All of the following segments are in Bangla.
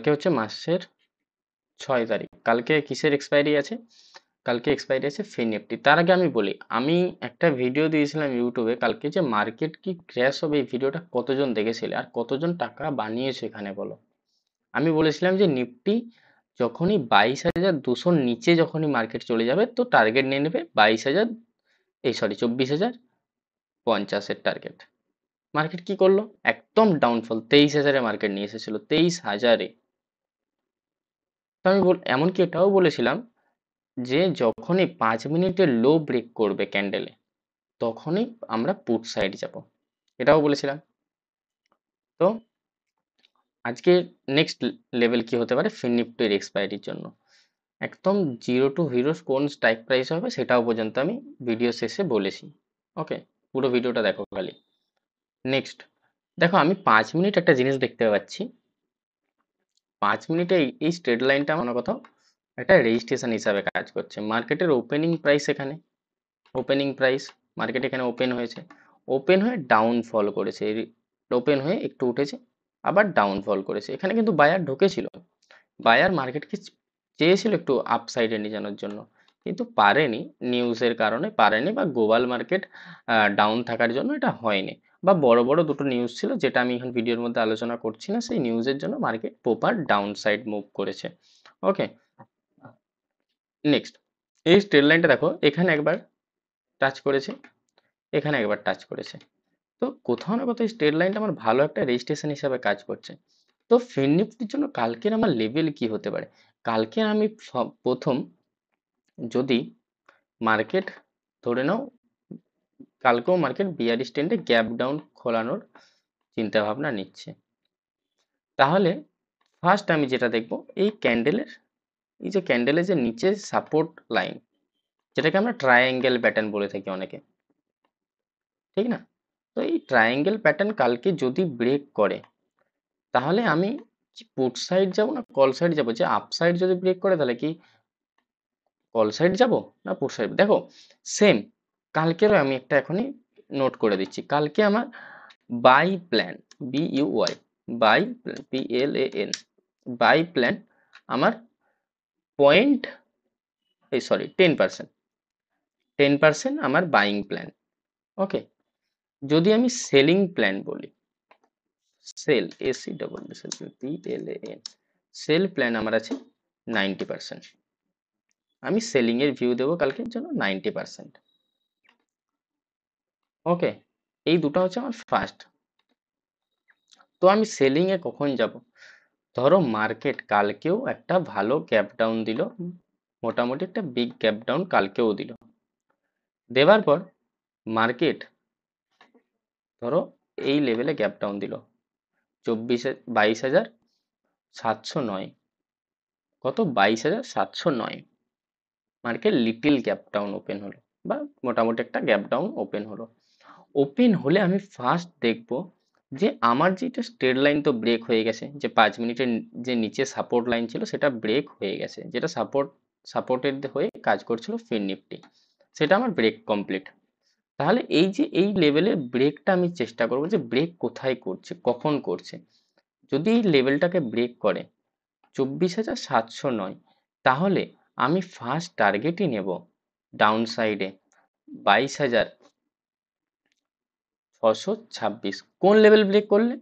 কালকে হচ্ছে মাসের 6 তারিখ। কালকে কিসের এক্সপায়ারি আছে? কালকে এক্সপায়ারি আছে ফিনিফটি। তার আগে আমি বলি, আমি একটা ভিডিও দিয়েছিলাম ইউটিউবে কালকে যে মার্কেট কি ক্র্যাশ হবে, এই ভিডিওটা কতজন দেখেছিলে আর কতজন টাকা বানিয়েছে এখানে বলো? আমি বলেছিলাম যে নিফটি যখনই 22,200 নিচে যখনই মার্কেট চলে যাবে তো টার্গেট নিয়ে নেবে 22,000, 24,050-এর টার্গেট। মার্কেট কি করলো? একদম ডাউনফল, 23,000-এ মার্কেট নিয়ে এসেছিল, 23,000-এ। তো আমি এমনকি এটাও বলেছিলাম যে যখনই 5 মিনিটের লো ব্রেক করবে ক্যান্ডেলে তখনই আমরা পুট সাইড যাব, এটাও বলেছিলাম। তো আজকে নেক্সট লেভেল কি হতে পারে ফিনিফটির এক্সপায়ারির জন্য, একদম জিরো টু হিরো কোন স্ট্রাইক প্রাইস হবে সেটাও পর্যন্ত আমি ভিডিও শেষে বলেছি। ওকে, পুরো ভিডিওটা দেখো খালি। নেক্সট দেখো, আমি 5 মিনিট একটা জিনিস দেখতে পাচ্ছি। 5 মিনিটে এই স্ট্রেট লাইনটা মনে কোথাও একটা রেজিস্ট্রেশন হিসাবে কাজ করছে। মার্কেটের ওপেনিং প্রাইস এখানে, ওপেনিং প্রাইস মার্কেট এখানে ওপেন হয়েছে, ওপেন হয়ে ডাউনফল করেছে, ওপেন হয়ে একটু উঠেছে আবার ডাউনফল করেছে। এখানে কিন্তু বায়ার ঢুকেছিল, বায়ার মার্কেটকে চেয়েছিল একটু আপসাইডে নিয়ে যাওয়ার জন্য, কিন্তু পারেনি, নিউজের কারণে পারেনি, বা গ্লোবাল মার্কেট ডাউন থাকার জন্য এটা হয়নি, বা বড় বড় দুটো নিউজ ছিল যেটা আমি এখন ভিডিওর মধ্যে আলোচনা করছি না, সেই নিউজের জন্য market proper down side move করেছে। ওকে, নেক্সট এই স্ট্রেট লাইনটা দেখো, এখানে একবার টাচ করেছে, এখানে একবার টাচ করেছে। তো কোথাও না কোথাও স্ট্রেট লাইনটা আমার ভালো একটা রেজিস্ট্রেশন হিসাবে কাজ করছে। তো ফিন নিফটির জন্য কালকের আমার লেভেল কি হতে পারে? কালকে আমি প্রথম, যদি মার্কেট ধরে নাও কালকেও মার্কেট বিয়ারিশ ট্রেন্ডে গ্যাপ ডাউন খোলানোর চিন্তা ভাবনা নিচ্ছে, তাহলে ফার্স্ট আমি যেটা দেখব এই ক্যান্ডেলের, এই যে ক্যান্ডেলের যে নিচে সাপোর্ট লাইন, যেটাকে আমরা ট্রায়াঙ্গেল প্যাটার্ন বলে থাকি অনেকে, ঠিক না? তো এই ট্রায়াঙ্গেল প্যাটার্ন কালকে যদি ব্রেক করে তাহলে আমি পুট সাইড যাব না কল সাইড যাব? যে আপ সাইড যদি ব্রেক করে তাহলে কি কল সাইড যাব না পুট সাইড? দেখো সেম কালকেরও আমি একটা এখনই নোট করে দিচ্ছি। কালকে আমার buy plan, BUY, buy PLAN, buy plan আমার পয়েন্ট, এই সরি 10%, 10% আমার বাইং প্ল্যান। ওকে, যদি আমি সেলিং প্ল্যান বলি, সেল PLAN, সেল প্ল্যান আমার আছে 90%। আমি সেলিং এর ভিউ দেবো কালকের জন্য 90%। ওকে, এই দুটো হচ্ছে আমার ফার্স্ট। তো আমি সেলিং এ কখন যাব? ধরো মার্কেট কালকেও একটা ভালো গ্যাপ ডাউন দিল, মোটামুটি একটা বিগ গ্যাপ ডাউন কালকেও দিল, দেওয়ার পর মার্কেট ধরো এই লেভেলে গ্যাপ ডাউন দিল 22,709, কত 22,709, market little gap down open হলো, বা মোটামুটি একটা গ্যাপ ডাউন ওপেন হলো। ওপেন হলে আমি ফার্স্ট দেখব যে আমার যেটা স্ট্রেট লাইন তো ব্রেক হয়ে গেছে, যে 5 মিনিটের যে নিচে সাপোর্ট লাইন ছিল সেটা ব্রেক হয়ে গেছে, যেটা সাপোর্টেড হয়ে কাজ করছিল ফিন নিফটি, সেটা আমার ব্রেক কমপ্লিট। তাহলে এই যে এই লেভেলের ব্রেকটা আমি চেষ্টা করব যে ব্রেক কোথায় করছে, কখন করছে। যদি এই লেভেলটাকে ব্রেক করে 24,709, তাহলে আমি ফার্স্ট টার্গেটই নেব ডাউন সাইডে 22,626। কোন লেভেল ব্রেক করলে?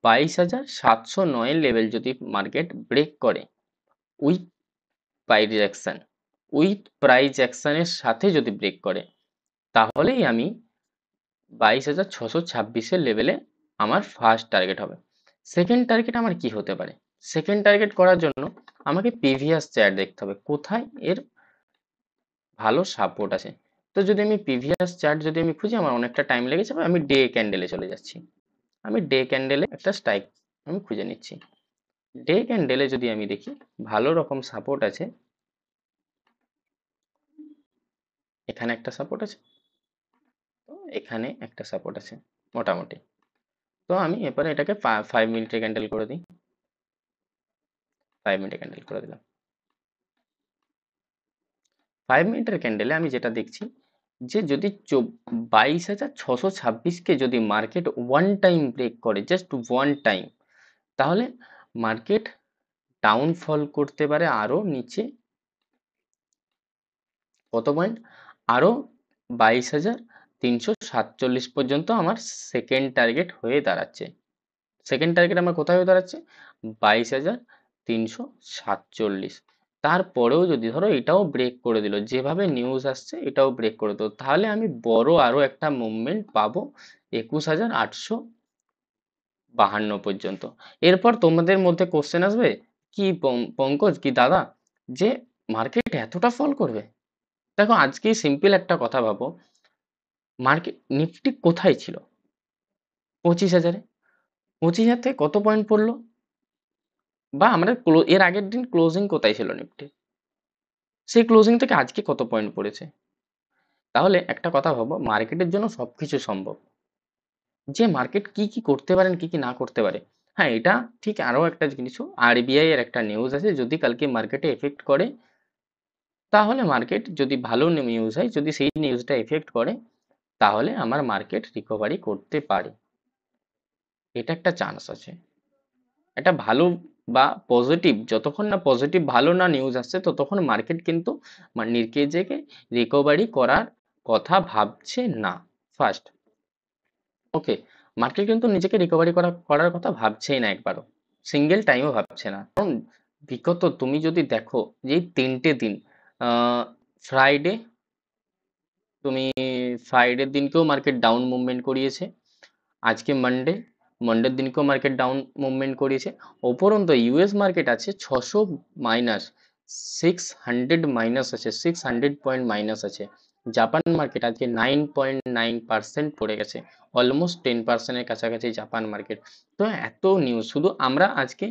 22,709 লেভেল যদি মার্কেট ব্রেক করে with price action, with price অ্যাকশনের সাথে যদি ব্রেক করে, তাহলেই আমি 22,626-এর লেভেলে আমার ফার্স্ট টার্গেট হবে। সেকেন্ড টার্গেট আমার কি হতে পারে? সেকেন্ড টার্গেট করার জন্য আমাকে প্রিভিয়াস চার্ট দেখতে হবে কোথায় এর ভালো সাপোর্ট আছে। তো যদি আমি প্রিভিয়াস চার্ট যদি আমি খুঁজি, আমার অনেকটা টাইম লেগে যাবে, আমি ডে ক্যান্ডেলে চলে যাচ্ছি। আমি ডে ক্যান্ডেলে একটা স্ট্রাইক আমি খুঁজে নিচ্ছি। ডে ক্যান্ডেলে যদি আমি দেখি ভালো রকম সাপোর্ট আছে, এখানে একটা সাপোর্ট আছে, তো এখানে একটা সাপোর্ট আছে মোটামুটি। তো আমি এবারে এটাকে 5 মিনিটের ক্যান্ডেল করে দিই, 5 মিনিটের ক্যান্ডেল করে দিলাম। 5 মিনিটের ক্যান্ডেলে আমি যেটা দেখছি যে যদি 22,626-কে যদি মার্কেট ওয়ান টাইম ব্রেক করে, জাস্ট ওয়ান টাইম, তাহলে মার্কেট ডাউনফল করতে পারে আরো নিচে, কত পয়েন্ট, আরো 22,347 পর্যন্ত আমার সেকেন্ড টার্গেট হয়ে দাঁড়াচ্ছে। সেকেন্ড টার্গেট আমার কোথায় হয়ে দাঁড়াচ্ছে, 22,347। তারপরেও যদি ধরো এটাও ব্রেক করে দিল, যেভাবে নিউজ আসছে এটাও ব্রেক করে দিল, তাহলে আমি বড় আরো একটা মুভমেন্ট পাবো 21,852 পর্যন্ত। এরপর তোমাদের মধ্যে কোশ্চেন আসবে, কি পঙ্কজ, কি দাদা, যে মার্কেট এতটা ফল করবে? দেখো আজকে সিম্পল একটা কথা ভাবো, মার্কেট নিফটি কোথায় ছিল, 25,000-এ। 25,000 থেকে কত পয়েন্ট পড়লো, বা আমরা এর আগের দিন ক্লোজিং কোথায় ছিল নিফটি, সেই ক্লোজিং থেকে আজকে কত পয়েন্ট পড়েছে। তাহলে একটা কথা ভাবো, মার্কেটের জন্য সবকিছু সম্ভব, যে মার্কেট কি কি করতে পারেন কি কি না করতে পারে। হ্যাঁ, এটা ঠিক। আরো একটা জিনিস, আরবিআই এর একটা নিউজ আছে, যদি কালকে মার্কেটে এফেক্ট করে, তাহলে মার্কেট যদি ভালো নিউজ হয়, যদি সেই নিউজটা এফেক্ট করে, তাহলে আমার মার্কেট রিকভারি করতে পারে, এটা একটা চান্স আছে। এটা ভালো বা পজিটিভ, যতক্ষণ না পজিটিভ ভালো না নিউজ আসছে, ততক্ষণ মার্কেট কিন্তু নিজেকে রিকভারি করার কথা ভাবছে না। ফার্স্ট, ওকে, মার্কেট কিন্তু নিজেকে রিকভারি করার কথা ভাবছেই না, একবারও সিঙ্গেল টাইমও ভাবছে না। কারণ বিগত তুমি যদি দেখো যে এই 3টে দিন, ফ্রাইডে, তুমি ফ্রাইডের দিনকেও মার্কেট ডাউন মুভমেন্ট করিয়েছে, আজকে মানডে, মানডের দিনকেও মার্কেট ডাউন মুভমেন্ট করিয়েছে। উপরন্ত ইউএস মার্কেট আছে 600 মাইনাস, 600 মাইনাস আছে, 600 পয়েন্ট মাইনাস আছে। জাপান মার্কেট আজকে 9.9% পড়ে গেছে, অলমোস্ট 10%-এর কাছাকাছি জাপান মার্কেট। তো এত নিউজ, শুধু আমরা আজকে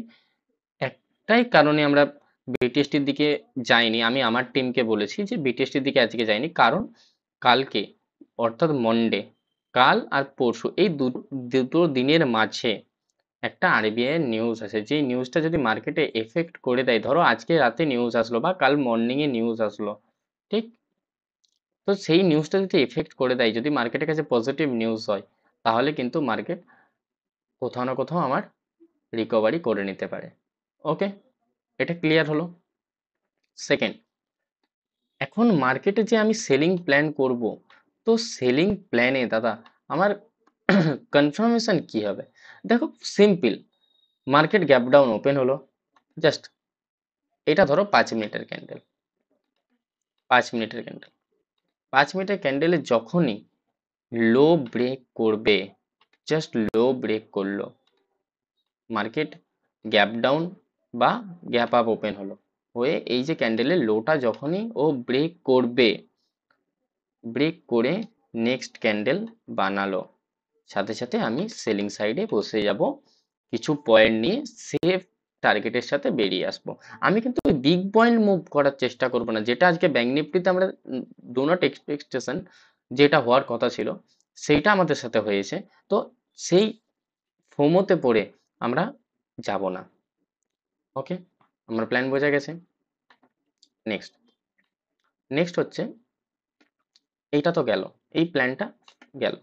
একটাই কারণে আমরা বিটিএসটির দিকে যাইনি, আমি আমার টিমকে বলেছি যে বিটিএসটির দিকে আজকে যাইনি, কারণ কালকে, অর্থাৎ মন্ডে, কাল আর পরশু, এই দুটো দিনের মাঝে একটা আরবিআই এর নিউজ আছে, যে নিউজটা যদি মার্কেটে এফেক্ট করে দেয়, ধরো আজকে রাতে নিউজ আসলো বা কাল মর্নিং এ নিউজ আসলো, ঠিক, তো সেই নিউজটা যদি এফেক্ট করে দেয়, যদি মার্কেটের কাছে পজিটিভ নিউজ হয়, তাহলে কিন্তু মার্কেট কোথাও না কোথাও আমার রিকভারি করে নিতে পারে। ওকে, এটা ক্লিয়ার হলো। সেকেন্ড, এখন মার্কেটে যে আমি সেলিং প্ল্যান করব, তো সেলিং প্ল্যানে দাদা আমার কনফার্মেশন কি হবে? দেখো simple, market gap down open হলো, জাস্ট এটা ধরো 5 মিনিটের ক্যান্ডেল, 5 মিনিটের ক্যান্ডেল, 5 মিনিটের ক্যান্ডেলে যখনই লো ব্রেক করবে, জাস্ট লো ব্রেক করলো, মার্কেট গ্যাপ ডাউন বা গ্যাপ আপ ওপেন হলো, হয়ে এই যে ক্যান্ডেলের লোটা যখনই ও ব্রেক করবে, ব্রেক করে নেক্সট ক্যান্ডেল বানালো, সাথে সাথে আমি সেলিং সাইডে বসে যাব, কিছু পয়েন্ট নিয়ে সেফ টার্গেটের সাথে বেরিয়ে আসবো। আমি কিন্তু ওই বিগ পয়েন্ট মুভ করার চেষ্টা করব না, যেটা আজকে ব্যাংক নিফটিতে আমরা ডু নট এক্সপেকটেশন, যেটা হওয়ার কথা ছিল সেইটা আমাদের সাথে হয়েছে। তো সেই ফোমোতে পড়ে আমরা যাব না। ওকে, আমার প্ল্যান বোঝা গেছে। নেক্সট, নেক্সট হচ্ছে, এইটা তো গেল, এই প্ল্যানটা গেল।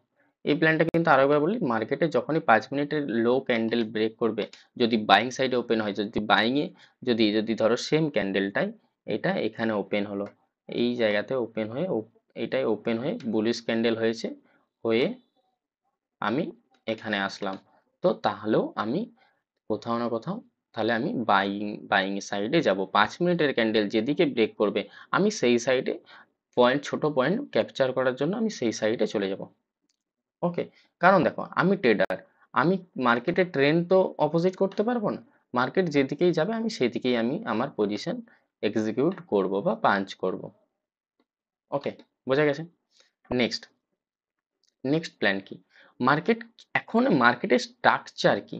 এই প্ল্যানটা কিন্তু আরো একবার বলি, মার্কেটে যখনই 5 মিনিটের লো ক্যান্ডেল ব্রেক করবে, যদি বাইং সাইডে ওপেন হয়, যদি বাইং এ, যদি যদি ধরো সেম ক্যান্ডেলটাই এটা এখানে ওপেন হলো, এই জায়গাতে ওপেন হয়ে এটাই ওপেন হয়ে বুলিশ ক্যান্ডেল হয়েছে, হয়ে আমি এখানে আসলাম, তো তাহলেও আমি কোথাও না কোথাও, তাহলে আমি বাইং সাইডে যাব। 5 মিনিটের ক্যান্ডেল যেদিকে ব্রেক করবে, আমি সেই সাইডে পয়েন্ট, ছোট পয়েন্ট ক্যাপচার করার জন্য আমি সেই সাইডে চলে যাব। ওকে, কারণ দেখো আমি ট্রেডার, আমি মার্কেটের ট্রেন্ড তো অপোজিট করতে পারবো না, মার্কেট যেদিকেই যাবে আমি সেদিকেই আমি আমার পজিশন এক্সিকিউট করব বা পাঞ্চ করব। ওকে, বোঝা গেছে। নেক্সট, নেক্সট প্ল্যান কি, মার্কেট, এখন মার্কেটের স্ট্রাকচার কি?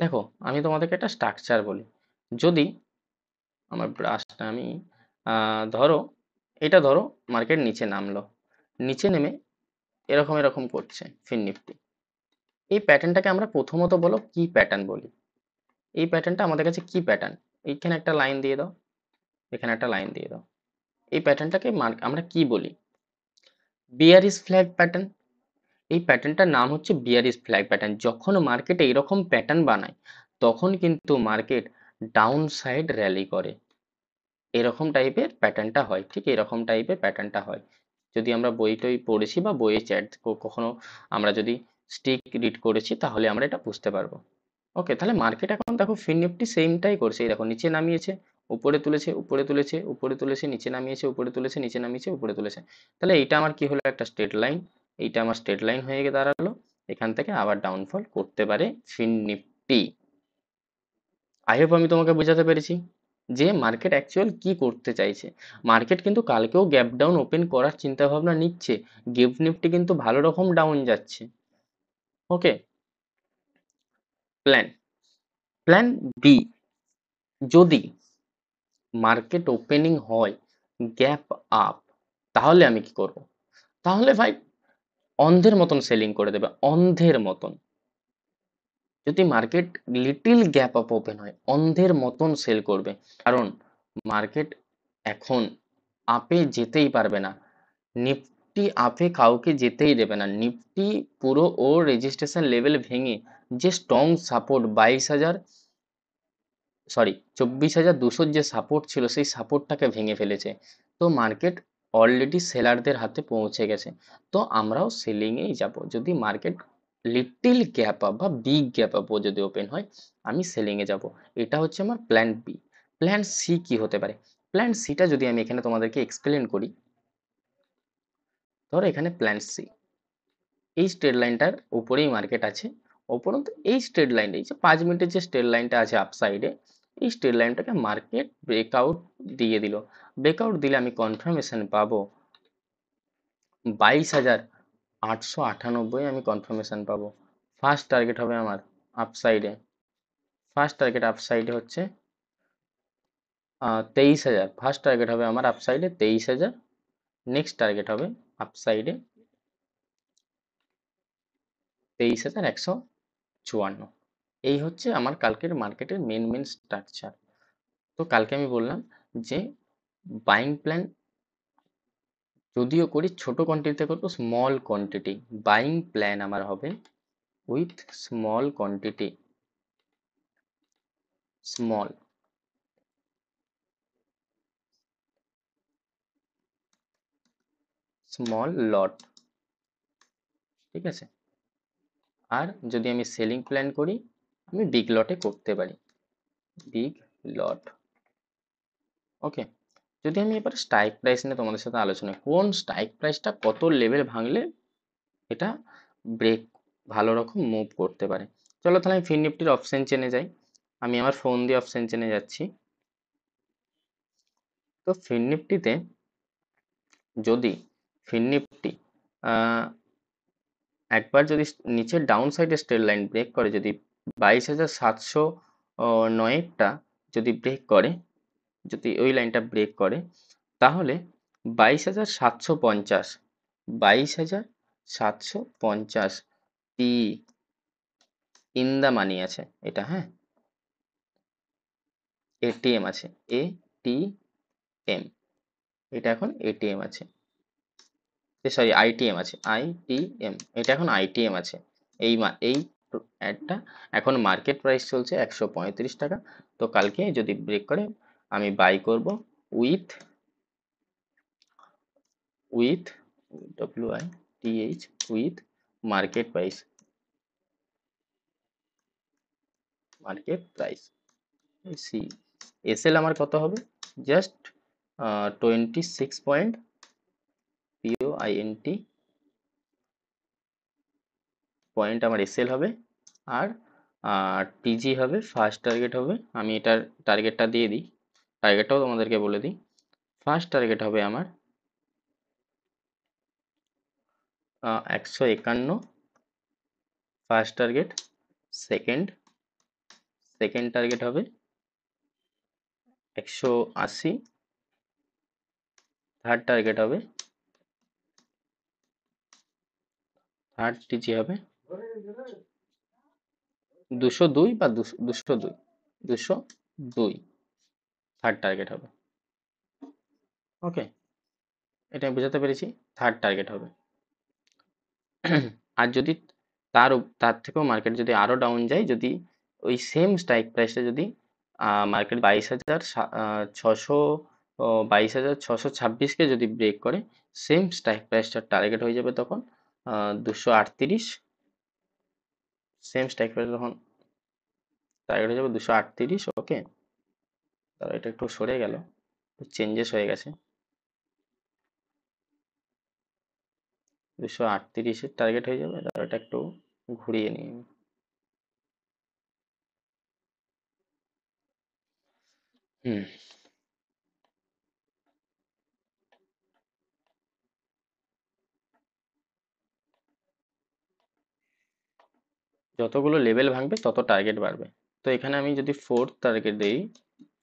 দেখো আমি তোমাদেরকে একটা স্ট্রাকচার বলি, যদি আমার ব্রাশটা আমি ধরো, এটা ধরো মার্কেট নিচে নামলো, নিচে নেমে এরকম এরকম করছে ফিন নিফটি, এই প্যাটার্নটাকে আমরা প্রথমত বলো কি প্যাটার্ন বলি, এই প্যাটার্নটা আমাদের কাছে কি প্যাটার্ন, এইখানে একটা লাইন দিয়ে দাও, এখানে একটা লাইন দিয়ে দাও, এই প্যাটার্নটাকে আমরা কি বলি, বিয়ারিশ ফ্ল্যাগ প্যাটার্ন। এই প্যাটার্নটার নাম হচ্ছে বিয়ারিশ ফ্ল্যাগ প্যাটার্ন। যখন মার্কেটে এরকম প্যাটার্ন বানায়, তখন কিন্তু মার্কেট ডাউন সাইড র্যালি করে। এরকম টাইপের প্যাটার্নটা হয়, ঠিক এরকম টাইপের প্যাটার্নটা হয়। যদি আমরা বই টই পড়েছি বা বইয়ে চ্যাট কখনো আমরা যদি স্টিক রিড করেছি তাহলে আমরা এটা বুঝতে পারবো। ওকে, তাহলে মার্কেট এখন দেখো ফিন নিফটি সেমটাই করছে। এই দেখো নিচে নামিয়েছে, উপরে তুলেছে, উপরে তুলেছে, উপরে তুলেছে, নিচে নামিয়েছে, উপরে তুলেছে, নিচে নামিয়েছে, উপরে তুলেছে। তাহলে এইটা আমার কি হলো, একটা স্ট্রেট লাইন। এইটা আমার স্ট্রেট লাইন হয়ে গিয়ে দাঁড়ালো। এখান থেকে আবার ডাউনফল করতে পারে ফিন নিফটি। আই হোপ আমি তোমাকে বোঝাতে পেরেছি যে মার্কেট অ্যাকচুয়াল কি করতে চাইছে। মার্কেট কিন্তু কালকেও গ্যাপ ডাউন ওপেন করার চিন্তা ভাবনা নিচ্ছে। গিফট নিফটি কিন্তু ভালো রকম ডাউন যাচ্ছে। ওকে, প্ল্যান প্ল্যান বি, যদি মার্কেট ওপেনিং হয় গ্যাপ আপ, তাহলে আমি কি করব? তাহলে ভাই অন্ধের মতন সেলিং করে দেবে, অন্ধের মতন। যদি market little gap up open হয় অন্ধের মতন সেল করবে। কারণ মার্কেট এখন আপে যেতেই পারবে না। নিফটি আপে কাউকে যেতেই দেবে না। নিফটি পুরো ওর রেজিস্ট্রেশন লেভেল ভেঙে যে স্ট্রং সাপোর্ট 22,000, সরি 24,200 যে সাপোর্ট ছিল সেই সাপোর্টটাকে ভেঙে ফেলেছে। তো মার্কেট অলরেডি সেলারদের হাতে পৌঁছে গেছে। তো আমরাও সেলিংয়েই যাব। যদি মার্কেট লিটিল গ্যাপ আপ বা বিগ গ্যাপ আপও যদি ওপেন হয় আমি সেলিংয়ে যাব। এটা হচ্ছে আমার প্ল্যান বি। প্ল্যান সি কি হতে পারে? প্ল্যান সিটা যদি আমি এখানে তোমাদেরকে এক্সপ্লেন করি, ধরো এখানে প্ল্যান সি, এই স্ট্রেট লাইনটার উপরেই মার্কেট আছে। উপরন্তু এই স্ট্রেট লাইন, এই যে 5 মিনিটের যে স্ট্রেট লাইনটা আছে আপ সাইডে, এই স্ট্রেট লাইনটাকে মার্কেট ব্রেকআউট দিয়ে দিল। ব্রেকআউট দিলে আমি কনফার্মেশন পাবো 22,898 আমি কনফার্মেশন পাবো। ফার্স্ট টার্গেট হবে আমার আপ সাইডে, ফার্স্ট টার্গেট আপ সাইডে হচ্ছে 23,000। ফার্স্ট টার্গেট হবে আমার আপ সাইডে 23,000। নেক্সট টার্গেট হবে আপ সাইডে 23,154। এই হচ্ছে আমার কালকের মার্কেটের মেন মেন স্ট্রাকচার। তো কালকে আমি বললাম যে বাইং প্ল্যান যদিও করি ছোট কোয়ান্টিটিতে করবো, স্মল কোয়ান্টিটি। বাইং প্ল্যান আমার হবে with small quantity, small small lot, ঠিক আছে। আর যদি আমি সেলিং প্ল্যান করি আমি বিগ লটে করতে পারি, বিগ লট। ওকে, যদি আমি এবার স্ট্রাইক প্রাইস নিয়ে তোমাদের সাথে আলোচনা, কোন স্ট্রাইক প্রাইসটা কত লেভেল ভাঙলে এটা ব্রেক ভালো রকম মুভ করতে পারে। চলো তাহলে আমি ফিন নিফটির অপশন চেনে যাই। আমি আমার ফোন দিয়ে অপশন চেনে যাচ্ছি। তো ফিন নিফটিতে যদি ফিন নিফটি একবার যদি নিচের ডাউন সাইডে স্ট্রেট লাইন ব্রেক করে, যদি 22,709টা যদি ব্রেক করে, যদি ওই লাইনটা ব্রেক করে, তাহলে 22,750, 22,750 পি ইন দা মানি আছে এটা, হ্যাঁ। এটিএম আছে, এটিএম, এটা এখন এটিএম আছে, সরি আইটিএম আছে, আইটিএম, এটা এখন আইটিএম আছে। এই অ্যাডটা এখন মার্কেট প্রাইস চলছে 135 টাকা। তো কালকে যদি ব্রেক করে আমি বাই করব with with WITH with market price, market price C. SL আমার কত হবে? জাস্ট 26 পয়েন্ট পয়েন্ট আমার এসএল হবে। আর টিজি হবে, ফার্স্ট টার্গেট হবে। আমি এটার টার্গেটটা দিয়ে দিই, টার্গেটটাও তোমাদেরকে বলে দিই। ফার্স্ট টার্গেট হবে আমার 151 first target. Second second target হবে 180। থার্ড টার্গেট হবে, থার্ড টিজি হবে 202 বা 202, 202 থার্ড টার্গেট হবে। ওকে, এটা আমি বোঝাতে পেরেছি। থার্ড টার্গেট হবে। আর যদি তার থেকেও মার্কেট যদি আরো ডাউন যায়, যদি ওই সেম স্ট্রাইক প্রাইসটা যদি মার্কেট 22,626কে যদি ব্রেক করে, সেম স্ট্রাইক প্রাইসটার টার্গেট হয়ে যাবে তখন 238। সেম স্ট্রাইক প্রাইস তখন টার্গেট হয়ে যাবে 238। ওকে, তাহলে এটা একটু সরে গেল, চেঞ্জেস হয়ে গেছে। 238-এর টার্গেট হয়ে যাবে, তাহলে এটা একটু ঘুরিয়ে নিই আমি। হুম, যতগুলো লেভেল ভাঙবে তত টার্গেট বাড়বে। তো এখানে আমি যদি ফোর্থ টার্গেট দিই,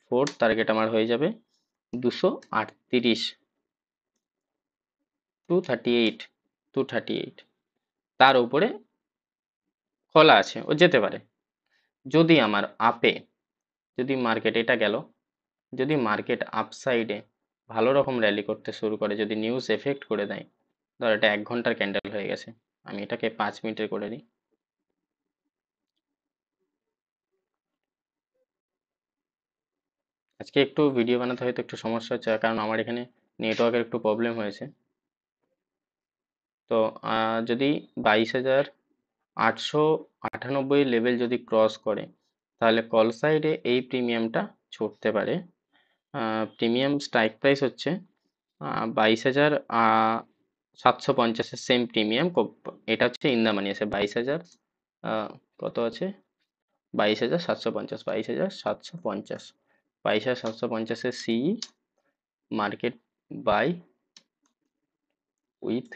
ফোর্থ টার্গেট আমার হয়ে যাবে 238, 238, 238। তার উপরে খোলা আছে, ও যেতে পারে। যদি আমার আপে, যদি মার্কেট এটা গেল, যদি মার্কেট আপসাইডে ভালো রকম র্যালি করতে শুরু করে, যদি নিউজ এফেক্ট করে দেয়, ধর এটা 1 ঘন্টার ক্যান্ডেল হয়ে গেছে, আমি এটাকে 5 মিনিটের করে দিই। আজকে একটু ভিডিও বানাতে হয়তো একটু সমস্যা হচ্ছে, কারণ আমার এখানে নেটওয়ার্কের একটু প্রবলেম হয়েছে। তো যদি 22,898 লেভেল যদি ক্রস করে, তাহলে কল সাইডে এই প্রিমিয়ামটা ছুটতে পারে। প্রিমিয়াম স্ট্রাইক প্রাইস হচ্ছে 22,750-এর সেম প্রিমিয়াম। এটা হচ্ছে ইন দা মানি আছে 22,000, কত আছে, 22,750, 22,750, 22,750-এর CE market buy with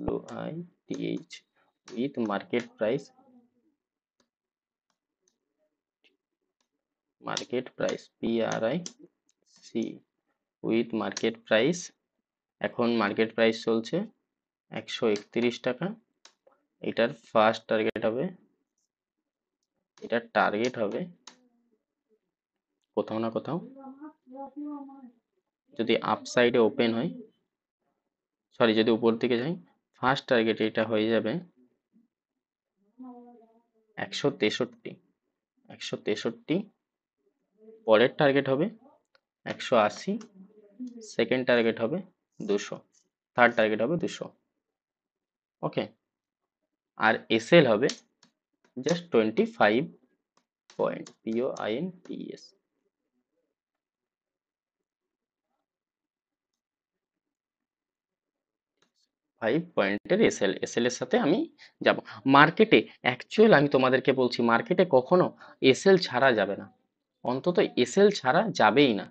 WITH with market price PRIC with market price। এখন মার্কেট প্রাইস চলছে 131 টাকা। এটার ফার্স্ট টার্গেট হবে, এটার টার্গেট হবে কোথাও না কোথাও, যদি আপসাইডে ওপেন হয়, সরি যদি উপর দিকে যাই, ফার্স্ট টার্গেট এটা হয়ে যাবে 163, 163। পরের টার্গেট হবে 180, সেকেন্ড টার্গেট হবে 200, থার্ড টার্গেট হবে 200। ওকে, আর এসএল হবে জাস্ট 25 পয়েন্ট, POINTS, 5 পয়েন্টের এসএল। এসএল এর সাথে আমি যাব মার্কেটে। অ্যাকচুয়াল আমি তোমাদেরকে বলছি, মার্কেটে কখনো এসএল ছাড়া যাবে না, অন্তত এসএল ছাড়া যাবেই না,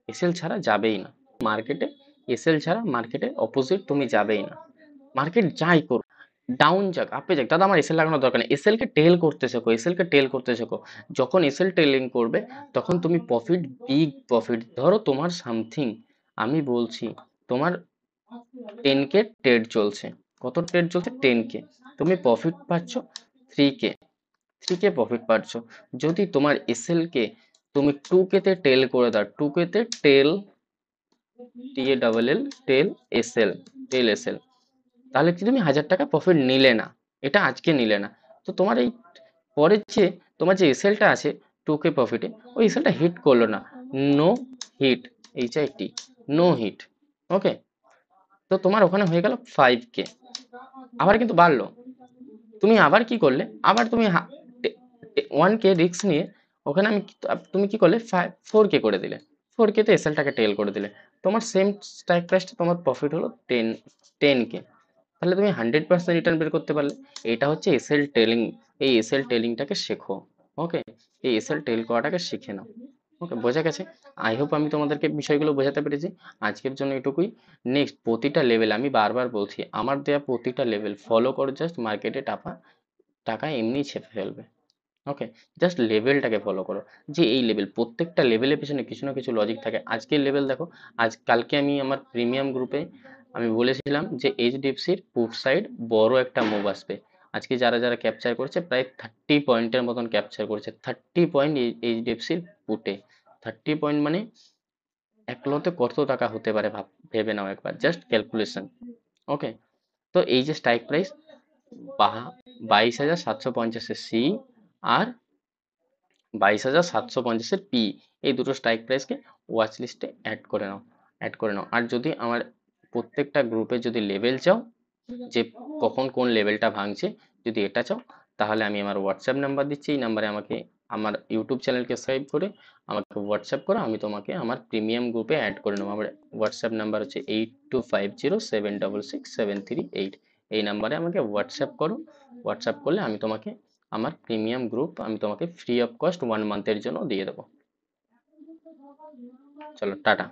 এসএল ছাড়া যাবেই না মার্কেটে। এসএল ছাড়া মার্কেটে অপোজিট তুমি যাবেই না। মার্কেট যাই করুক, ডাউন যাক আপে যাক, দাদা আমার এসএল লাগানোর দরকার নেই। এসএল কে টেল করতে শেখো, এসএল কে টেল করতে শেখো। যখন এসএল টেলিং করবে, তখন তুমি প্রফিট, বিগ প্রফিট, ধরো তোমার সামথিং, আমি বলছি তোমার 10K ট্রেড চলছে, কত ট্রেড চলছে, 10K, তুমি প্রফিট পাচ্ছ 3K, 3K প্রফিট পাচ্ছ। যদি তোমার এসএল কে তুমি 2K তে টেল করে দাও, 2K তে টেল, TALL, টেল এসএল, টেল এসএল, তাহলে কি তুমি 1,000 টাকা প্রফিট নিলে না, এটা আজকে নিলে না। তো তোমার এই পরের যে তোমার যে এসএলটা আছে 2K প্রফিটে, ওই এসএলটা হিট করলো না, no hit, HIT, no hit. Okay, তো তোমার ওখানে হয়ে গেল 5K, আবার কিন্তু বাড়লো। তুমি আবার কি করলে, আবার তুমি 1K রিস্ক নিয়ে ওখানে তুমি কি করলে 4K করে দিলে, 4K তে এসএলটাকে টেল করে দিলে, তোমার সেম স্ট্রাইক প্রাইসটা, তোমার প্রফিট হলো 10K। তাহলে তুমি 100% রিটার্ন বের করতে পারলে। এটা হচ্ছে এসএল টেলিং। এই এসএল টেলিংটাকে শেখো। ওকে, এই এসএল টেল করাটাকে শিখে নাও। ওকে, বোঝা গেছে? আই হোপ আমি তোমাদেরকে বিষয়গুলো বোঝাতে পেরেছি। আজকের জন্য এটুকুই। নেক্সট প্রতিটা লেভেল, আমি বারবার বলছি, আমার দেওয়া প্রতিটা লেভেল ফলো করো, জাস্ট মার্কেটে টাকা এমনি ছেপে ফেলবে। ওকে, জাস্ট লেভেলটাকে ফলো করো, যে এই লেভেল, প্রত্যেকটা লেভেলের পেছনে কিছু না কিছু লজিক থাকে। আজকের লেভেল দেখো, কালকে আমি আমার প্রিমিয়াম গ্রুপে আমি বলেছিলাম যে এইচডিএফসির পুট সাইড বড় একটা মুভ আসবে। আজকে যারা যারা ক্যাপচার করেছে, প্রায় 30 পয়েন্টের মতন ক্যাপচার করেছে, 30 পয়েন্ট এইচডিএফসির পুটে। 30 পয়েন্ট মানে এক লতে কত টাকা হতে পারে, ভেবে নাও একবার, জাস্ট ক্যালকুলেশন। ওকে, তো এই যে স্ট্রাইক প্রাইস 22,750-এর সি আর 22,750-এর পি, এই দুটো স্ট্রাইক প্রাইসকে ওয়াচ লিস্টে অ্যাড করে নাও। আর যদি আমার প্রত্যেকটা গ্রুপে যদি লেভেল চাও, যে কখন কোন লেভেলটা ভাঙছে, যদি এটা চাও, তাহলে আমি আমার হোয়াটসঅ্যাপ নাম্বার দিচ্ছি, এই নাম্বারে আমাকে আমার ইউটিউব চ্যানেলকে সাবস্ক্রাইব করে আমাকে হোয়াটসঅ্যাপ করো, আমি তোমাকে আমার প্রিমিয়াম গ্রুপে অ্যাড করে নেবো। আমার হোয়াটসঅ্যাপ নাম্বার হচ্ছে 8250766738। এই নাম্বারে আমাকে হোয়াটসঅ্যাপ করো, হোয়াটসঅ্যাপ করলে আমি তোমাকে আমার প্রিমিয়াম গ্রুপ আমি তোমাকে ফ্রি অফ কস্ট 1 মান্থের জন্য দিয়ে দেবো। চলো টাটা।